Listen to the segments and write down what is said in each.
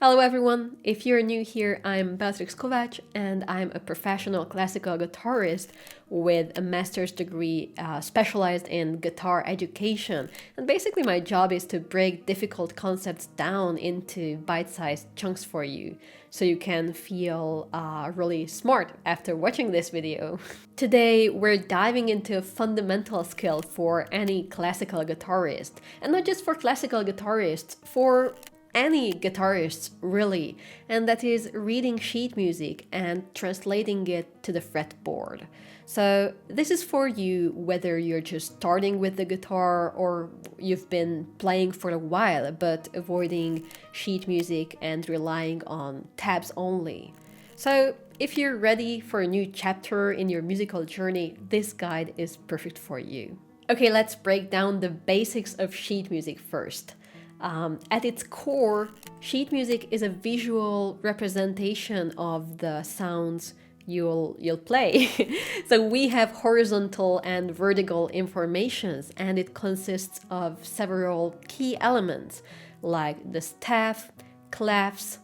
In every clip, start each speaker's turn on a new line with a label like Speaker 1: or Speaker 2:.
Speaker 1: Hello everyone, if you're new here, I'm Beatrix Kovac and I'm a professional classical guitarist with a master's degree specialized in guitar education. And basically my job is to break difficult concepts down into bite-sized chunks for you so you can feel really smart after watching this video. Today we're diving into a fundamental skill for any classical guitarist, and not just for classical guitarists, for any guitarists really, and that is reading sheet music and translating it to the fretboard. So this is for you whether you're just starting with the guitar or you've been playing for a while but avoiding sheet music and relying on tabs only. So if you're ready for a new chapter in your musical journey, this guide is perfect for you. Okay, let's break down the basics of sheet music first. At its core, sheet music is a visual representation of the sounds you'll play. So we have horizontal and vertical informations, and it consists of several key elements like the staff, clefs,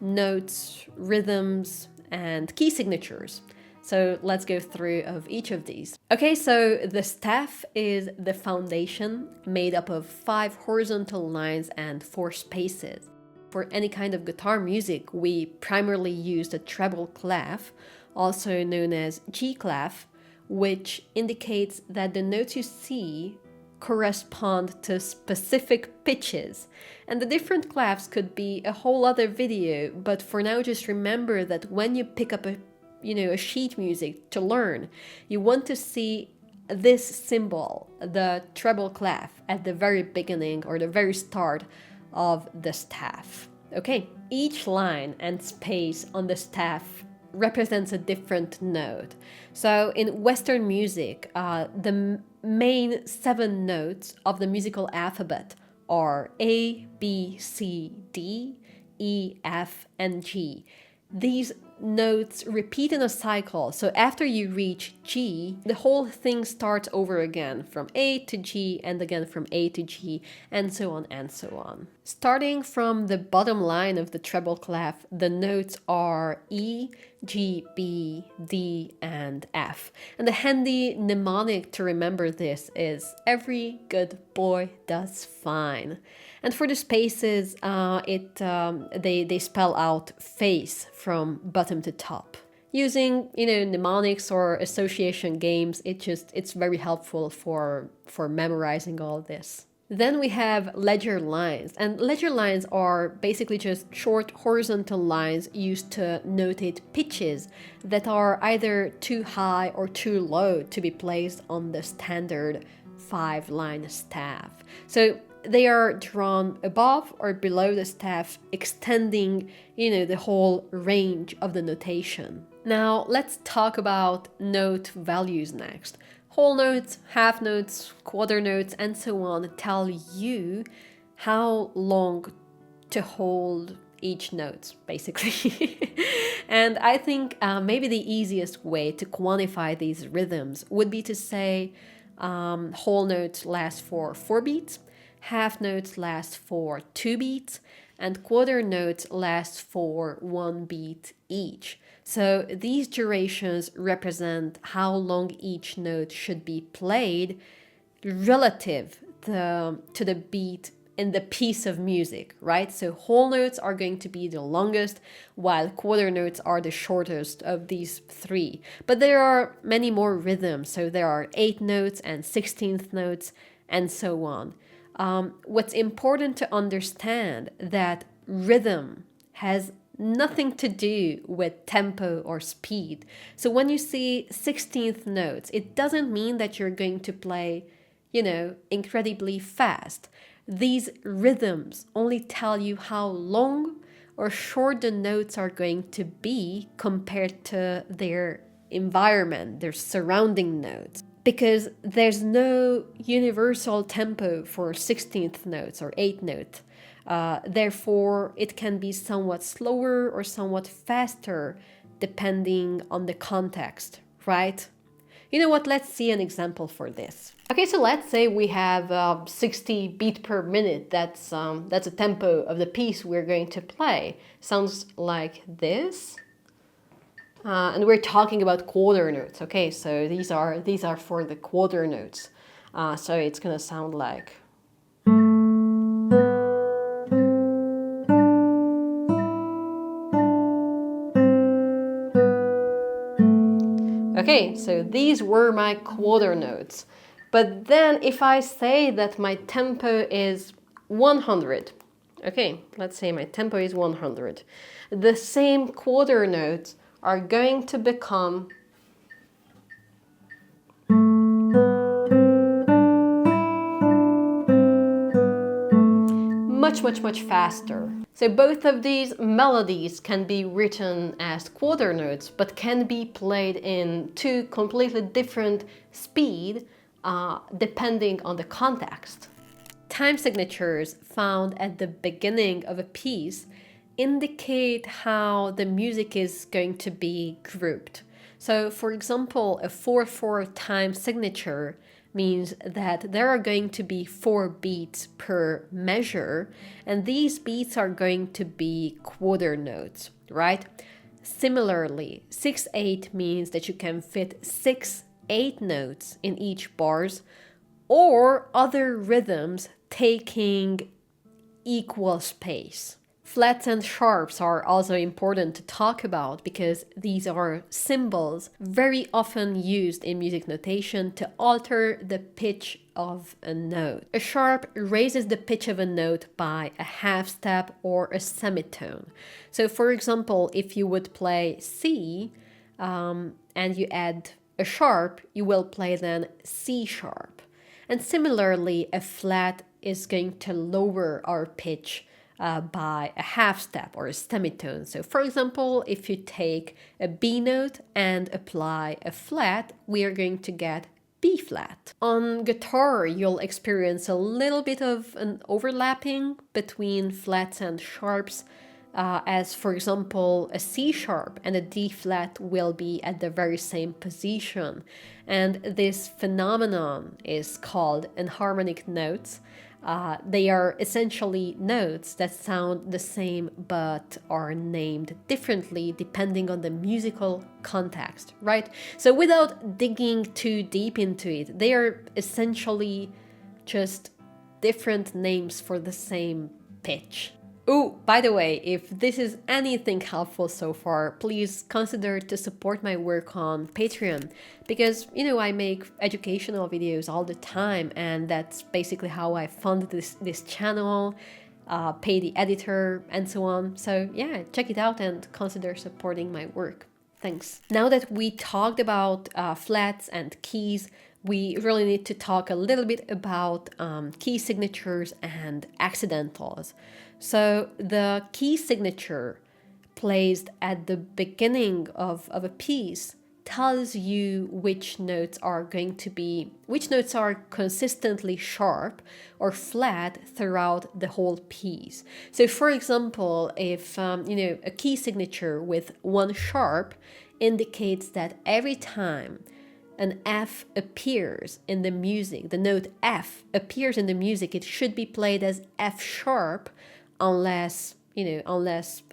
Speaker 1: notes, rhythms, and key signatures. So let's go through of each of these. Okay, so the staff is the foundation made up of 5 horizontal lines and 4 spaces. For any kind of guitar music, we primarily use the treble clef, also known as G clef, which indicates that the notes you see correspond to specific pitches. And the different clefs could be a whole other video, but for now just remember that when you pick up a sheet music to learn, you want to see this symbol, the treble clef, at the very beginning or the very start of the staff. Okay, each line and space on the staff represents a different note. So in Western music, the main 7 notes of the musical alphabet are A, B, C, D, E, F, and G. These notes repeat in a cycle, so after you reach G, the whole thing starts over again from A to G and again from A to G, and so on and so on. Starting from the bottom line of the treble clef, the notes are E, G, B, D, and F. And the handy mnemonic to remember this is every good boy does fine. And for the spaces, they spell out face from bottom to top. Using mnemonics or association games, it's very helpful for memorizing all this. Then we have ledger lines, and ledger lines are basically just short horizontal lines used to notate pitches that are either too high or too low to be placed on the standard 5-line staff. So they are drawn above or below the staff, extending, the whole range of the notation. Now let's talk about note values next. Whole notes, half notes, quarter notes, and so on tell you how long to hold each note, basically. And I think maybe the easiest way to quantify these rhythms would be to say whole notes last for 4 beats, half notes last for 2 beats, and quarter notes last for 1 beat each. So these durations represent how long each note should be played relative to the beat in the piece of music, right? So whole notes are going to be the longest, while quarter notes are the shortest of these 3. But there are many more rhythms, so there are 8 notes and 16th notes, and so on. What's important to understand that rhythm has nothing to do with tempo or speed. So when you see 16th notes, it doesn't mean that you're going to play, incredibly fast. These rhythms only tell you how long or short the notes are going to be compared to their environment, their surrounding notes. Because there's no universal tempo for 16th notes or 8th note. Therefore, it can be somewhat slower or somewhat faster depending on the context, right? You know what, let's see an example for this. Okay, so let's say we have 60 beat per minute. That's a tempo of the piece we're going to play. Sounds like this. And we're talking about quarter notes. Okay, so these are for the quarter notes. So it's gonna sound like. Okay, so these were my quarter notes. But then if I say that my tempo is 100, okay, let's say my tempo is 100, the same quarter notes are going to become much faster. So both of these melodies can be written as quarter notes, but can be played in two completely different speed depending on the context. Time signatures found at the beginning of a piece indicate how the music is going to be grouped. So for example, a 4/4 time signature means that there are going to be 4 beats per measure, and these beats are going to be quarter notes, right? Similarly, 6/8 means that you can fit 6 8 notes in each bars, or other rhythms taking equal space. Flats and sharps are also important to talk about because these are symbols very often used in music notation to alter the pitch of a note. A sharp raises the pitch of a note by a half step or a semitone. So for example, if you would play C and you add a sharp, you will play then C sharp. And similarly, a flat is going to lower our pitch by a half step or a semitone. So for example, if you take a B note and apply a flat, we are going to get B flat. On guitar, you'll experience a little bit of an overlapping between flats and sharps, as for example, a C sharp and a D flat will be at the very same position. And this phenomenon is called enharmonic notes. They are essentially notes that sound the same but are named differently depending on the musical context, right? So without digging too deep into it, they are essentially just different names for the same pitch. Oh, by the way, if this is anything helpful so far, please consider to support my work on Patreon because, you know, I make educational videos all the time and that's basically how I fund this channel, pay the editor and so on. So yeah, check it out and consider supporting my work. Thanks. Now that we talked about flats and keys, we really need to talk a little bit about key signatures and accidentals. So the key signature placed at the beginning of a piece tells you which notes are consistently sharp or flat throughout the whole piece. So for example, if a key signature with one sharp indicates that every time an F appears in the music, the note F appears in the music, it should be played as F sharp unless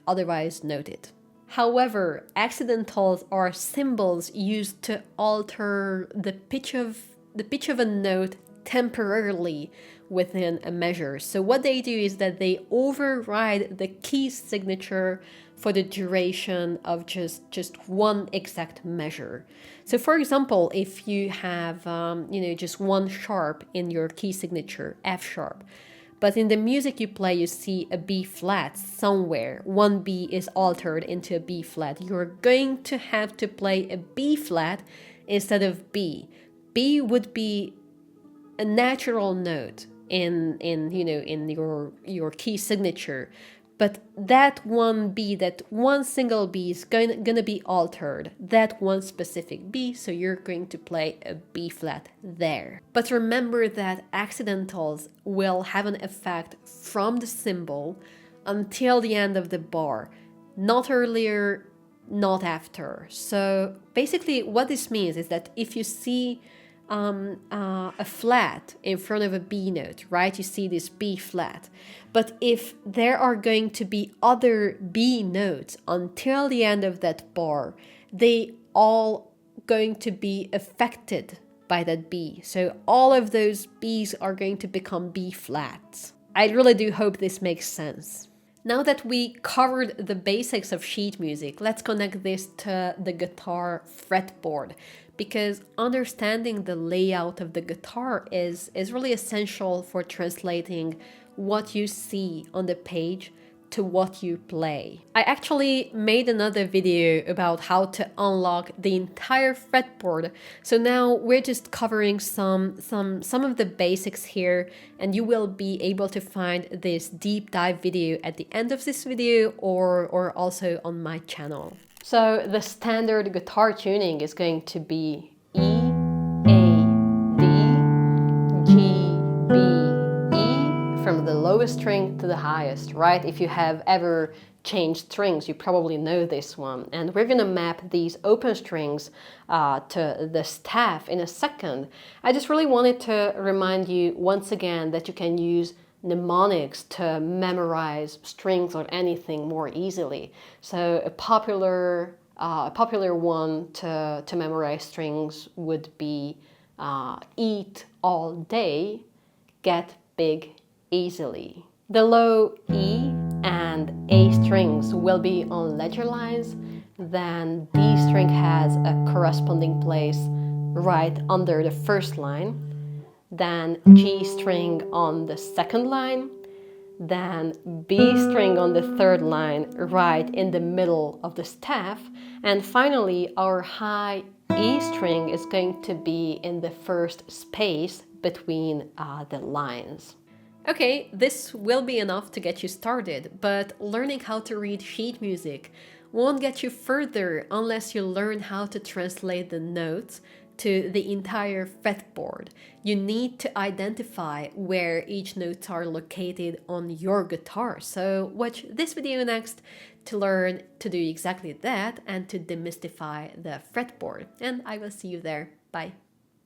Speaker 1: otherwise noted. However, accidentals are symbols used to alter the pitch of a note temporarily within a measure. So what they do is that they override the key signature for the duration of just one exact measure. So for example, if you have just one sharp in your key signature, F sharp, but in the music you play you see a B flat somewhere, one B is altered into a B flat, you're going to have to play a B flat instead of B. B would be a natural note in your key signature, but that one B, that one single B is gonna be altered, that one specific B, so you're going to play a B flat there. But remember that accidentals will have an effect from the symbol until the end of the bar, not earlier, not after. So basically what this means is that if you see a flat in front of a B note, right? You see this B flat. But if there are going to be other B notes until the end of that bar, they all going to be affected by that B. So all of those Bs are going to become B flats. I really do hope this makes sense. Now that we covered the basics of sheet music, let's connect this to the guitar fretboard, because understanding the layout of the guitar is really essential for translating what you see on the page to what you play. I actually made another video about how to unlock the entire fretboard, so now we're just covering some of the basics here, and you will be able to find this deep dive video at the end of this video or also on my channel. So the standard guitar tuning is going to be E, A, D, G, B, from the lowest string to the highest, right? If you have ever changed strings, you probably know this one. And we're gonna map these open strings to the staff in a second. I just really wanted to remind you once again that you can use mnemonics to memorize strings or anything more easily. So a popular one to memorize strings would be eat all day, get big easily. The low E and A strings will be on ledger lines, then D string has a corresponding place right under the first line, then G string on the second line, then B string on the third line right in the middle of the staff, and finally our high E string is going to be in the first space between the lines. Okay, this will be enough to get you started, but learning how to read sheet music won't get you further unless you learn how to translate the notes to the entire fretboard. You need to identify where each notes are located on your guitar. So watch this video next to learn to do exactly that and to demystify the fretboard. And I will see you there. Bye.